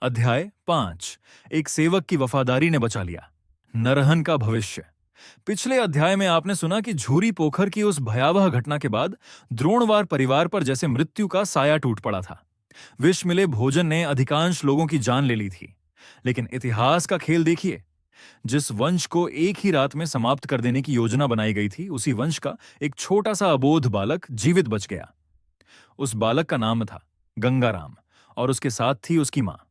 अध्याय 5। एक सेवक की वफादारी ने बचा लिया। नरहन का भविष्य। पिछले अध्याय में आपने सुना कि झूरी पोखर की उस भयावह घटना के बाद द्रोणवार परिवार पर जैसे मृत्यु का साया टूट पड़ा था। विष मिले भोजन ने अधिकांश लोगों की जान ले ली थी। लेकिन इतिहास का खेल देखिए। जिस वंश को एक ही रात में समाप्त कर देने की योजना बनाई गई थी, उसी वंश का एक छोटा सा अबोध बालक जीवित बच गया। उस बालक का नाम था गंगाराम और उसके साथ थी उसकी मां।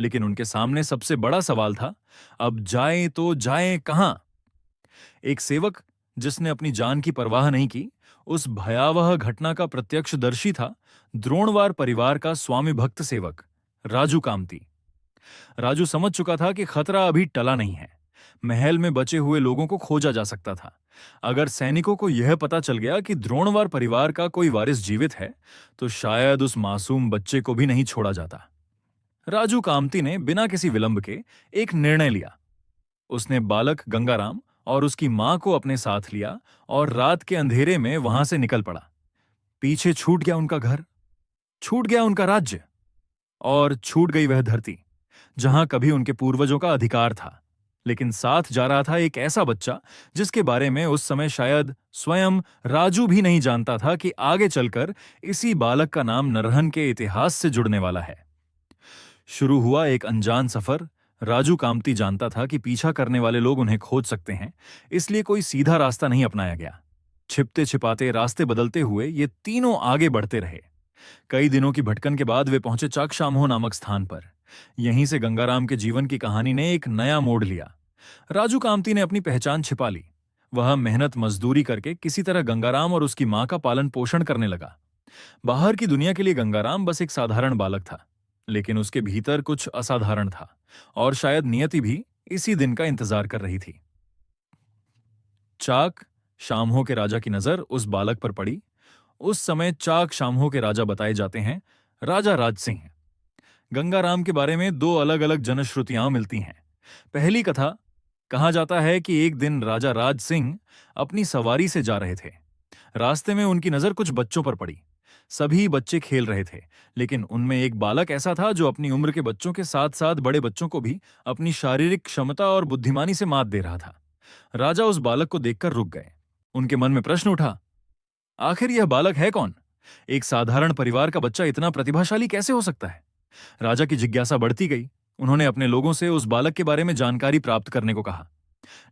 लेकिन उनके सामने सबसे बड़ा सवाल था, अब जाएं तो जाएं कहां? एक सेवक जिसने अपनी जान की परवाह नहीं की, उस भयावह घटना का प्रत्यक्षदर्शी था द्रोणवार परिवार का स्वामी भक्त सेवक राजू कामती। राजू समझ चुका था कि खतरा अभी टला नहीं है। महल में बचे हुए लोगों को खोजा जा सकता था। अगर सैनिकों को यह पता चल गया कि द्रोणवार परिवार का कोई वारिस जीवित है, तो शायद उस मासूम बच्चे को भी नहीं छोड़ा जाता। राजू कामती ने बिना किसी विलंब के एक निर्णय लिया। उसने बालक गंगाराम और उसकी मां को अपने साथ लिया और रात के अंधेरे में वहां से निकल पड़ा। पीछे छूट गया उनका घर, छूट गया उनका राज्य और छूट गई वह धरती जहां कभी उनके पूर्वजों का अधिकार था। लेकिन साथ जा रहा था एक ऐसा बच्चा जिसके बारे में उस समय शायद स्वयं राजू भी नहीं जानता था कि आगे चलकर इसी बालक का नाम नरहन के इतिहास से जुड़ने वाला है। शुरू हुआ एक अनजान सफर। राजू कामती जानता था कि पीछा करने वाले लोग उन्हें खोज सकते हैं, इसलिए कोई सीधा रास्ता नहीं अपनाया गया। छिपते छिपाते रास्ते बदलते हुए ये तीनों आगे बढ़ते रहे। कई दिनों की भटकन के बाद वे पहुंचे चाकशामहो नामक स्थान पर। यहीं से गंगाराम के जीवन की कहानी ने एक नया मोड़ लिया। राजू कामती ने अपनी पहचान छिपा ली। वह मेहनत मजदूरी करके किसी तरह गंगाराम और उसकी मां का पालन पोषण करने लगा। बाहर की दुनिया के लिए गंगाराम बस एक साधारण बालक था, लेकिन उसके भीतर कुछ असाधारण था और शायद नियति भी इसी दिन का इंतजार कर रही थी। चाक शामहो के राजा की नजर उस बालक पर पड़ी। उस समय चाक शामहो के राजा बताए जाते हैं राजा राज सिंह। गंगाराम के बारे में दो अलग अलग जनश्रुतियां मिलती हैं। पहली कथा, कहा जाता है कि एक दिन राजा राज सिंह अपनी सवारी से जा रहे थे। रास्ते में उनकी नजर कुछ बच्चों पर पड़ी। सभी बच्चे खेल रहे थे, लेकिन उनमें एक बालक ऐसा था जो अपनी उम्र के बच्चों के साथ साथ बड़े बच्चों को भी अपनी शारीरिक क्षमता और बुद्धिमानी से मात दे रहा था। राजा उस बालक को देखकर रुक गए। उनके मन में प्रश्न उठा, आखिर यह बालक है कौन? एक साधारण परिवार का बच्चा इतना प्रतिभाशाली कैसे हो सकता है? राजा की जिज्ञासा बढ़ती गई। उन्होंने अपने लोगों से उस बालक के बारे में जानकारी प्राप्त करने को कहा।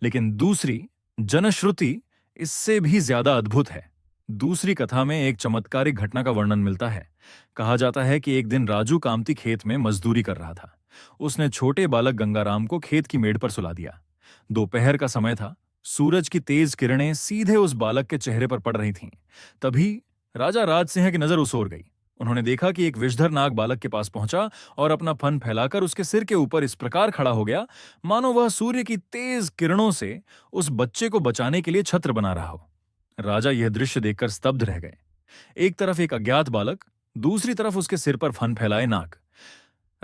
लेकिन दूसरी जनश्रुति इससे भी ज्यादा अद्भुत है। दूसरी कथा में एक चमत्कारिक घटना का वर्णन मिलता है। कहा जाता है कि एक दिन राजू कामती खेत में मजदूरी कर रहा था। उसने छोटे बालक गंगाराम को खेत की मेड़ पर सुला दिया। दोपहर का समय था। सूरज की तेज किरणें सीधे उस बालक के चेहरे पर पड़ रही थीं। तभी राजा राज सिंह की नजर उस ओर गई। उन्होंने देखा कि एक विषधर नाग बालक के पास पहुंचा और अपना फन फैलाकर उसके सिर के ऊपर इस प्रकार खड़ा हो गया मानो वह सूर्य की तेज किरणों से उस बच्चे को बचाने के लिए छत्र बना रहा हो। राजा यह दृश्य देखकर स्तब्ध रह गए। एक तरफ एक अज्ञात बालक, दूसरी तरफ उसके सिर पर फन फैलाए नाग।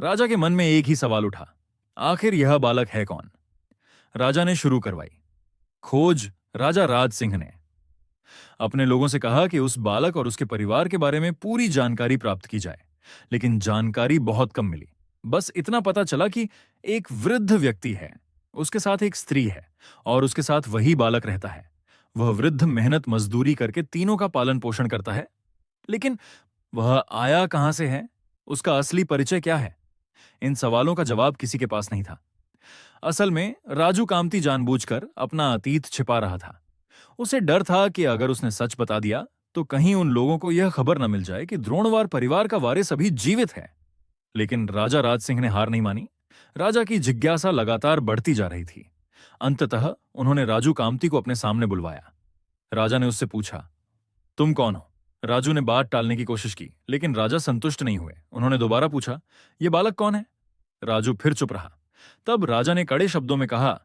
राजा के मन में एक ही सवाल उठा, आखिर यह बालक है कौन? राजा ने शुरू करवाई खोज। राजा राज सिंह ने अपने लोगों से कहा कि उस बालक और उसके परिवार के बारे में पूरी जानकारी प्राप्त की जाए। लेकिन जानकारी बहुत कम मिली। बस इतना पता चला कि एक वृद्ध व्यक्ति है, उसके साथ एक स्त्री है और उसके साथ वही बालक रहता है। वह वृद्ध मेहनत मजदूरी करके तीनों का पालन पोषण करता है। लेकिन वह आया कहां से है? उसका असली परिचय क्या है? इन सवालों का जवाब किसी के पास नहीं था। असल में राजू कामती जानबूझकर अपना अतीत छिपा रहा था। उसे डर था कि अगर उसने सच बता दिया तो कहीं उन लोगों को यह खबर न मिल जाए कि द्रोणवार परिवार का वारिस अभी जीवित है। लेकिन राजा राज सिंह ने हार नहीं मानी। राजा की जिज्ञासा लगातार बढ़ती जा रही थी। अंततः उन्होंने राजू कामती को अपने सामने बुलवाया। राजा ने उससे पूछा, तुम कौन हो? राजू ने बात टालने की कोशिश की, लेकिन राजा संतुष्ट नहीं हुए। उन्होंने दोबारा पूछा, यह बालक कौन है? राजू फिर चुप रहा। तब राजा ने कड़े शब्दों में कहा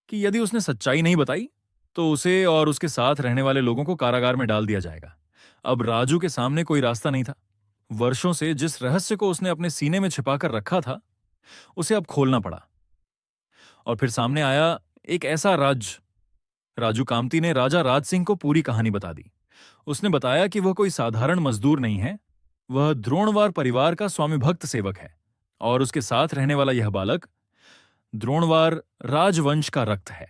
कि यदि उसने सच्चाई नहीं बताई तो उसे और उसके साथ रहने वाले लोगों को कारागार में डाल दिया जाएगा। अब राजू के सामने कोई रास्ता नहीं था। वर्षों से जिस रहस्य को उसने अपने सीने में छिपाकर रखा था, उसे अब खोलना पड़ा। और फिर सामने आया एक ऐसा राजू कामती ने राजा राज सिंह को पूरी कहानी बता दी। उसने बताया कि वह कोई साधारण मजदूर नहीं है, वह द्रोणवार परिवार का स्वामी भक्त सेवक है और उसके साथ रहने वाला यह बालक द्रोणवार राजवंश का रक्त है।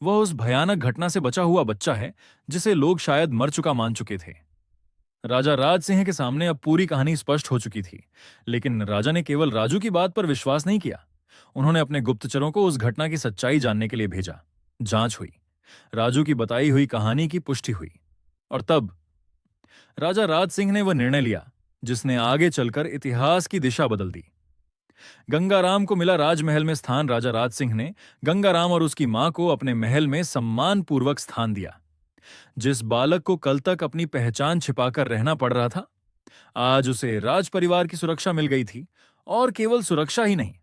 वह उस भयानक घटना से बचा हुआ बच्चा है जिसे लोग शायद मर चुका मान चुके थे। राजा राज सिंह के सामने अब पूरी कहानी स्पष्ट हो चुकी थी, लेकिन राजा ने केवल राजू की बात पर विश्वास नहीं किया। उन्होंने अपने गुप्तचरों को उस घटना की सच्चाई जानने के लिए भेजा। जांच हुई, राजू की बताई हुई कहानी की पुष्टि हुई, और तब राजा राज सिंह ने वह निर्णय लिया जिसने आगे चलकर इतिहास की दिशा बदल दी। गंगाराम को मिला राजमहल में स्थान। राजा राज सिंह ने गंगाराम और उसकी मां को अपने महल में सम्मानपूर्वक स्थान दिया। जिस बालक को कल तक अपनी पहचान छिपाकर रहना पड़ रहा था, आज उसे राज परिवार की सुरक्षा मिल गई थी। और केवल सुरक्षा ही नहीं,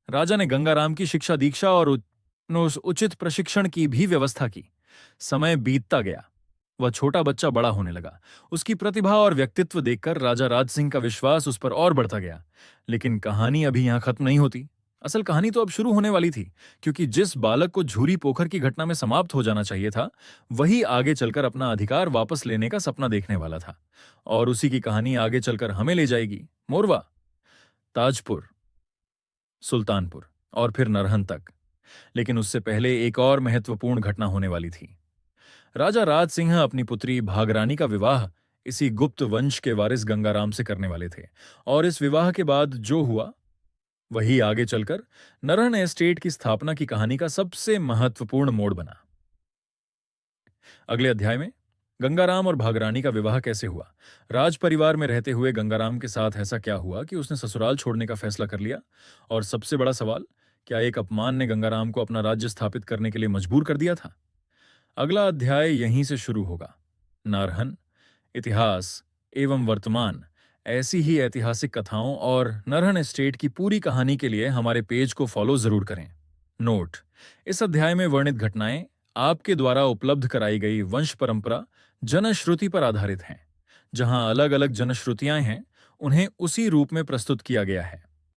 राजा ने गंगाराम की शिक्षा दीक्षा और उस उचित प्रशिक्षण की भी व्यवस्था की। समय बीतता गया, वह छोटा बच्चा बड़ा होने लगा। उसकी प्रतिभा और व्यक्तित्व देखकर राजा राज सिंह का विश्वास उस पर और बढ़ता गया। लेकिन कहानी अभी यहां खत्म नहीं होती। असल कहानी तो अब शुरू होने वाली थी, क्योंकि जिस बालक को झूरी पोखर की घटना में समाप्त हो जाना चाहिए था, वही आगे चलकर अपना अधिकार वापस लेने का सपना देखने वाला था। और उसी की कहानी आगे चलकर हमें ले जाएगी मोरवा, ताजपुर, सुल्तानपुर और फिर नरहन तक। लेकिन उससे पहले एक और महत्वपूर्ण घटना होने वाली थी। राजा राज सिंह अपनी पुत्री भागरानी का विवाह इसी गुप्त वंश के वारिस गंगाराम से करने वाले थे, और इस विवाह के बाद जो हुआ वही आगे चलकर नरहन एस्टेट की स्थापना की कहानी का सबसे महत्वपूर्ण मोड़ बना। अगले अध्याय में गंगाराम और भागरानी का विवाह कैसे हुआ, राज परिवार में रहते हुए गंगाराम के साथ ऐसा क्या हुआ कि उसने ससुराल छोड़ने का फैसला कर लिया, और सबसे बड़ा सवाल, क्या एक अपमान ने गंगाराम को अपना राज्य स्थापित करने के लिए मजबूर कर दिया था। अगला अध्याय यहीं से शुरू होगा। नारहन, इतिहास एवं वर्तमान, ऐसी ही ऐतिहासिक कथाओं और नरहन एस्टेट की पूरी कहानी के लिए हमारे पेज को फॉलो जरूर करें। नोट: इस अध्याय में वर्णित घटनाएं आपके द्वारा उपलब्ध कराई गई वंश परंपरा जनश्रुति पर आधारित हैं। जहां अलग अलग जनश्रुतियां हैं, उन्हें उसी रूप में प्रस्तुत किया गया है।